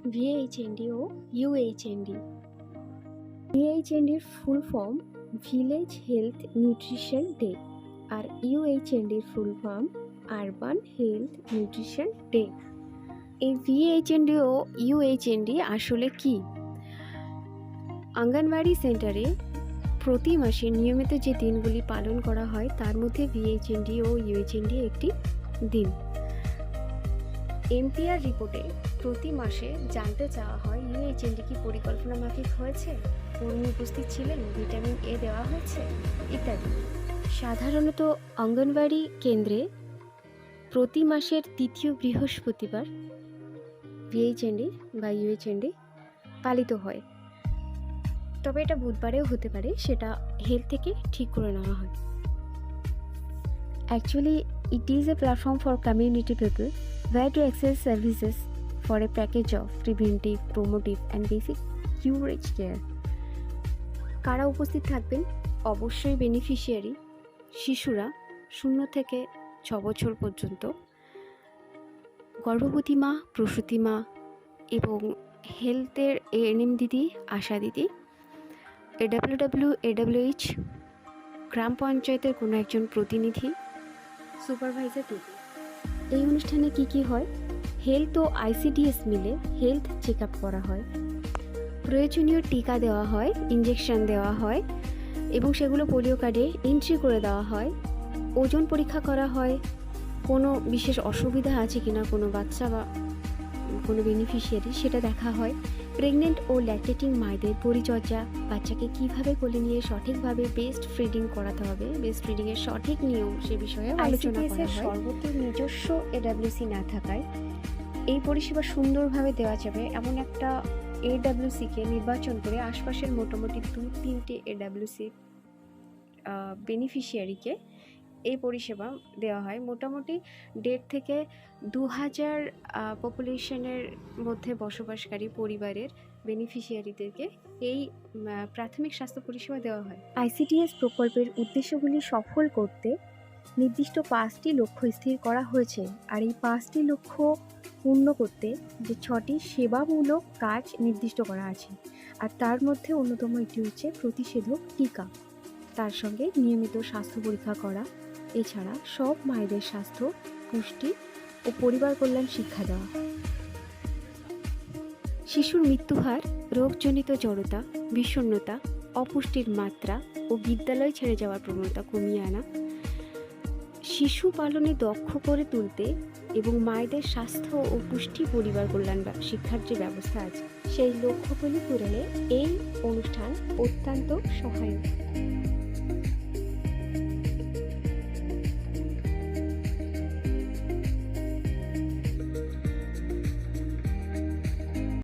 VHND ও UHND। VHND এর full form village health nutrition day আর UHND এর full form urban health nutrition day. এই VHND ও UHND আসলে কি? অঙ্গনওয়াড়ি সেন্টারে প্রতি মাসে নিয়মিত যে দিনগুলি পালন করা হয় তার মধ্যে VHND ও UHND একটি দিন। MPR রিপোর্টে প্রতি মাসে জানতে চাওয়া হয় UHND কি পরিকল্পনা মাফিক হয়েছে, কর্মী উপস্থিত ছিলেন, ভিটামিন A দেওয়া হয়েছে ইত্যাদি। সাধারণত অঙ্গনওয়াড়ি কেন্দ্রে প্রতি মাসের তৃতীয় বৃহস্পতিবার VHND বা UHND পালিত হয়, তবে এটা বুধবারেও হতে পারে, সেটা হেলথ থেকে ঠিক করে নেওয়া হয়। Actually, it is a platform for community people where to access services for a package of preventive, promotive and basic coverage care. কারা উপস্থিত থাকবেন? অবশ্যই বেনিফিশিয়ারি, শিশুরা 0 থেকে 6 বছর পর্যন্ত, গর্ভবতী মা, প্রসূতি মা এবং হেলথের ANM দিদি, আশা দিদি, AWH গ্রাম পঞ্চায়েতের কোনো একজন প্রতিনিধি, সুপারভাইজার দিদি। এই অনুষ্ঠানে কি হয়? হেলথ ও ICDS মিলে হেলথ চেক আপ করা হয়, প্রয়োজনীয় টিকা দেওয়া হয়, ইঞ্জেকশন দেওয়া হয় এবং সেগুলো পোলিও কার্ডে এন্ট্রি করে দেওয়া হয়। ওজন পরীক্ষা করা হয়, কোনো বিশেষ অসুবিধা আছে কিনা কোনো বাচ্চা বা কোনো বেনিফিশিয়ারি সেটা দেখা হয়। প্রেগনেন্ট ও ল্যাকটেটিং মায়েদের পরিচর্যা, বাচ্চাকে কীভাবে কোলে নিয়ে সঠিকভাবে বেস্ট ফিডিং করাতে হবে, বেস্ট ফিডিংয়ের সঠিক নিয়ম সে বিষয়ে আলোচনা করা হয়। সর্বত্র নিজস্ব AWC না থাকায় এই পরিষেবা সুন্দরভাবে দেওয়া যাবে এমন একটা AWCকে নির্বাচন করে আশপাশের মোটামুটি 2-3টে AWC বেনিফিশিয়ারিকে এই পরিষেবা দেওয়া হয়। মোটামুটি 1.5 থেকে 2000 পপুলেশনের মধ্যে বসবাসকারী পরিবারের বেনিফিশিয়ারিদেরকে এই প্রাথমিক স্বাস্থ্য পরিষেবা দেওয়া হয়। ICDS প্রকল্পের উদ্দেশ্যগুলি সফল করতে নির্দিষ্ট 5টি লক্ষ্য স্থির করা হয়েছে, আর এই 5টি লক্ষ্য পূর্ণ করতে যে 6টি সেবামূলক কাজ নির্দিষ্ট করা আছে, আর তার মধ্যে অন্যতম একটি হচ্ছে প্রতিষেধক টিকা, তার সঙ্গে নিয়মিত স্বাস্থ্য পরীক্ষা করা, এছাড়া সব মায়েদের স্বাস্থ্য, পুষ্টি ও পরিবার কল্যাণ শিক্ষা দেওয়া। শিশুর মৃত্যুহার, রোগজনিত জড়তা, বিষণ্ণতা, অপুষ্টির মাত্রা ও বিদ্যালয় ছেড়ে যাওয়ার প্রবণতা কমিয়ে আনা, শিশু পালনে দক্ষ করে তুলতে এবং মায়েদের স্বাস্থ্য ও পুষ্টি, পরিবার কল্যাণ শিক্ষার যে ব্যবস্থা আছে সেই লক্ষ্যগুলি পূরণে এই অনুষ্ঠান অত্যন্ত সহায়ক।